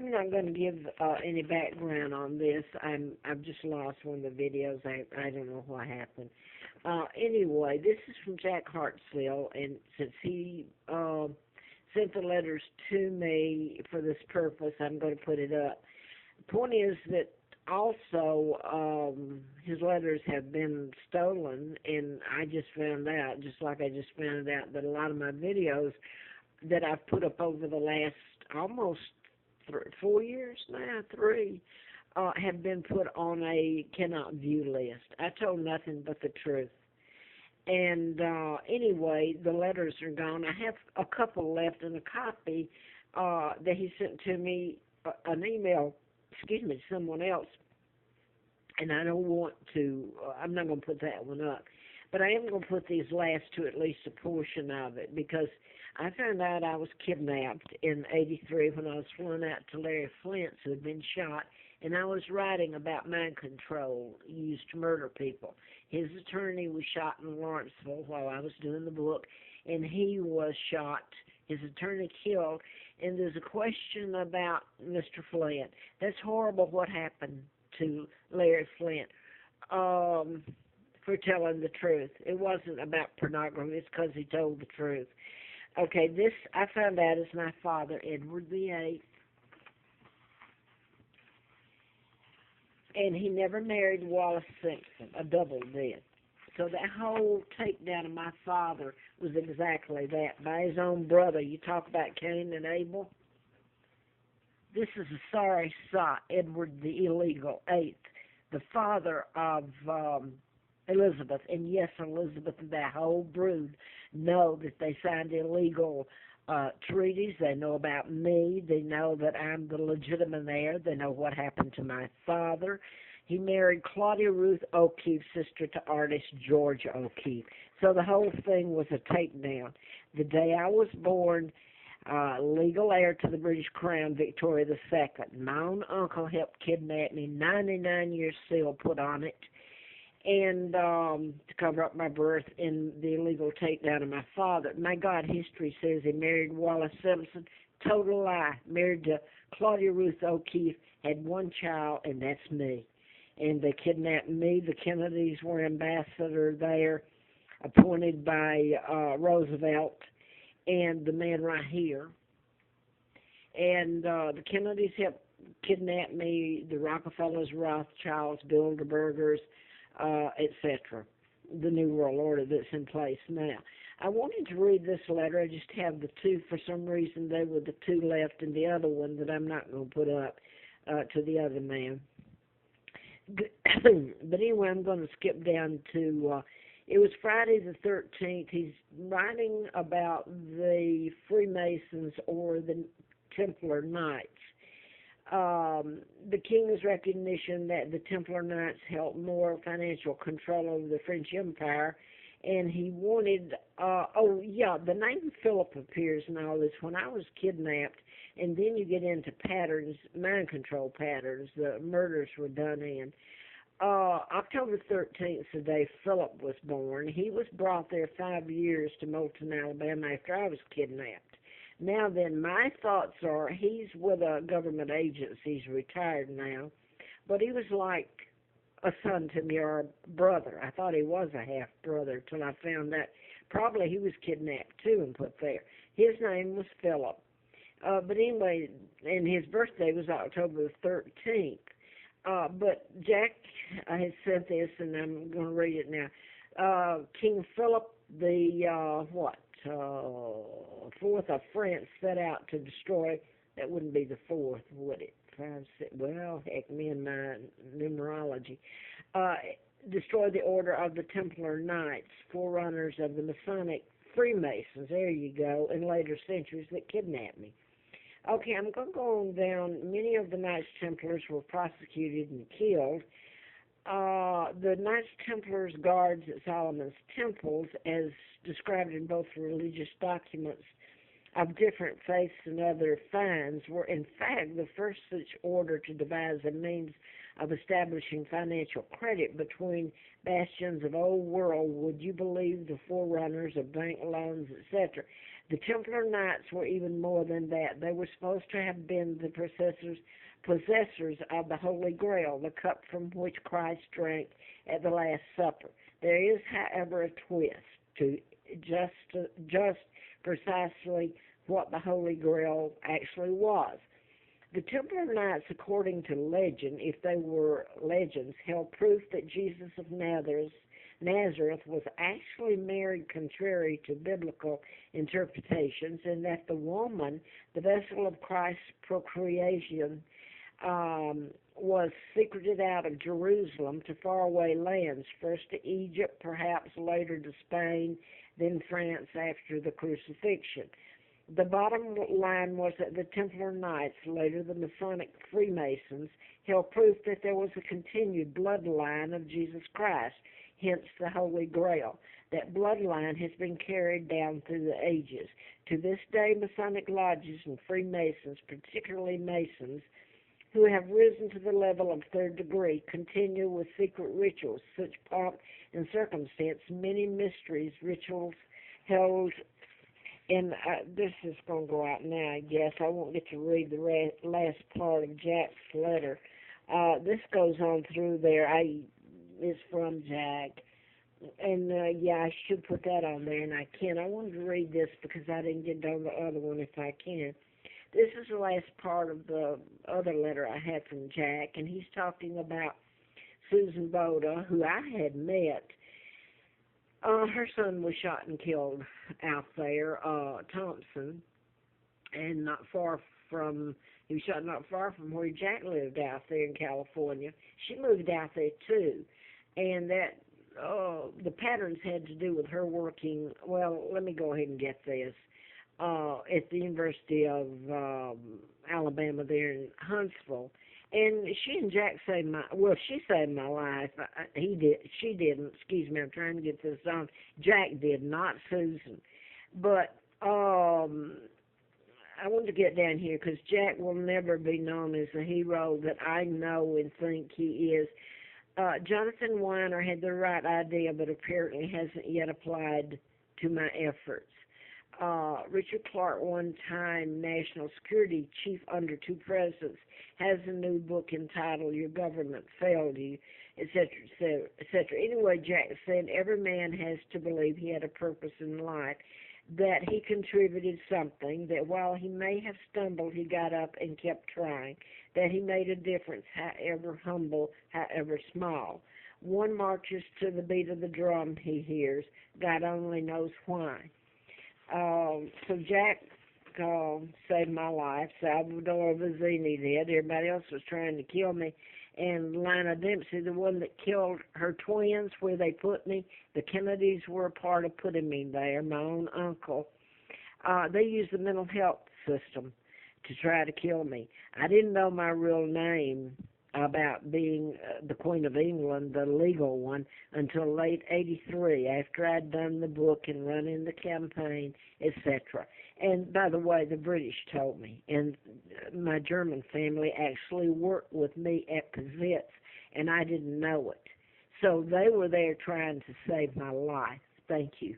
I'm not going to give any background on this. I've just lost one of the videos. I don't know what happened. Anyway, this is from Jack Hartsfield, and since he sent the letters to me for this purpose, I'm going to put it up. The point is that also his letters have been stolen, and I just found out, just like I just found out that a lot of my videos that I've put up over the last almost 4 years now, have been put on a cannot view list. I told nothing but the truth. And anyway, the letters are gone. I have a couple left and a copy that he sent to me, an email, someone else. And I don't want to, I'm not going to put that one up. But I am going to put these last two, at least a portion of it, because I found out I was kidnapped in '83 when I was flown out to Larry Flint's, who had been shot, and I was writing about mind control used to murder people. His attorney was shot in Lawrenceville while I was doing the book, and he was shot, his attorney killed, and there's a question about Mr. Flint. That's horrible what happened to Larry Flint. For telling the truth. It wasn't about pornography. It's because he told the truth. Okay, this I found out is my father, Edward Viii, and he never married Wallace Simpson. A double did. So that whole takedown of my father was exactly that, by his own brother. You talk about Caine and Abel. This is a sorry sot, Edward the illegal, eighth, the father of Elizabeth, and yes, Elizabeth and that whole brood know that they signed illegal treaties. They know about me. They know that I'm the legitimate heir. They know what happened to my father. He married Claudia Ruth O'Keefe, sister to artist George O'Keefe. So the whole thing was a takedown. The day I was born, legal heir to the British Crown, Victoria II. My own uncle helped kidnap me, 99 years seal put on it, and to cover up my birth in the illegal takedown of my father. My God, history says he married Wallace Simpson. Total lie. Married to Claudia Ruth O'Keefe, had one child, and that's me. And they kidnapped me. The Kennedys were ambassador there, appointed by Roosevelt, and the man right here. And the Kennedys helped kidnap me, the Rockefellers, Rothschilds, Bilderbergers, etc. The New World Order that's in place now. I wanted to read this letter. I just have the two. For some reason, they were the two left, and the other one that I'm not going to put up to the other man. But anyway, I'm going to skip down to, it was Friday the 13th. He's writing about the Freemasons or the Templar Knights. The king's recognition that the Templar Knights held more financial control over the French Empire, and he wanted, the name Philip appears in all this. When I was kidnapped, and then you get into patterns, mind control patterns, the murders were done in. October 13th, the day Philip was born. He was brought there 5 years to Moulton, Alabama after I was kidnapped. Now then, my thoughts are he's with a government agency. He's retired now. But he was like a son to me or a brother. I thought he was a half-brother till I found out. Probably he was kidnapped too and put there. His name was Philip. But anyway, and his birthday was October the 13th. But Jack has sent this, and I'm going to read it now. King Philip the, fourth of France set out to destroy, that wouldn't be the fourth, would it? 5, 6, well, heck, me and my numerology. Destroy the order of the Templar Knights, forerunners of the Masonic Freemasons, there you go, in later centuries that kidnapped me. Okay, I'm going to go on down. Many of the Knights Templars were prosecuted and killed. The Knights Templars guards at Solomon's temples, as described in both religious documents of different faiths and other finds, were in fact the first such order to devise a means of establishing financial credit between bastions of old world, would you believe, the forerunners of bank loans, etc. The Templar Knights were even more than that. They were supposed to have been the possessors of the Holy Grail, the cup from which Christ drank at the Last Supper. There is, however, a twist to just precisely what the Holy Grail actually was. The Templar Knights, according to legend, if they were legends, held proof that Jesus of Nazareth was actually married contrary to biblical interpretations, and that the woman, the vessel of Christ's procreation, was secreted out of Jerusalem to faraway lands, first to Egypt, perhaps later to Spain, then France after the crucifixion. The bottom line was that the Templar Knights, later the Masonic Freemasons, held proof that there was a continued bloodline of Jesus Christ, hence the Holy Grail. That bloodline has been carried down through the ages. To this day, Masonic lodges and Freemasons, particularly Masons, who have risen to the level of third degree, continue with secret rituals, such pomp and circumstance, many mysteries, rituals held. And this is going to go out now, I guess. I won't get to read the last part of Jack's letter. This goes on through there. It's from Jack. And, yeah, I should put that on there, and I can't. I wanted to read this because I didn't get on the other one if I can. This is the last part of the other letter I had from Jack, and he's talking about Susan Boda, who I had met. Her son was shot and killed out there, Thompson, and he was shot not far from where Jack lived out there in California. She moved out there too, and that the patterns had to do with her working, well, let me go ahead and get this, at the University of Alabama there in Huntsville. And she and Jack saved she saved my life. She didn't. Excuse me, I'm trying to get this on. Jack did, not Susan. But I wanted to get down here because Jack will never be known as the hero that I know and think he is. Jonathan Weiner had the right idea, but apparently hasn't yet applied to my efforts. Richard Clark, one-time National Security Chief under two presidents, has a new book entitled Your Government Failed You, etc., etc., etc. Anyway, Jack said every man has to believe he had a purpose in life, that he contributed something, that while he may have stumbled, he got up and kept trying, that he made a difference, however humble, however small. One marches to the beat of the drum he hears. God only knows why. So Jack saved my life. Salvador Vizzini did. Everybody else was trying to kill me. And Lina Dempsey, the one that killed her twins where they put me, the Kennedys were a part of putting me there, my own uncle. They used the mental health system to try to kill me. I didn't know my real name about being the Queen of England, the legal one, until late '83, after I'd done the book and run in the campaign, etc. And by the way, the British told me, and my German family actually worked with me at Kazitz, and I didn't know it. So they were there trying to save my life. Thank you.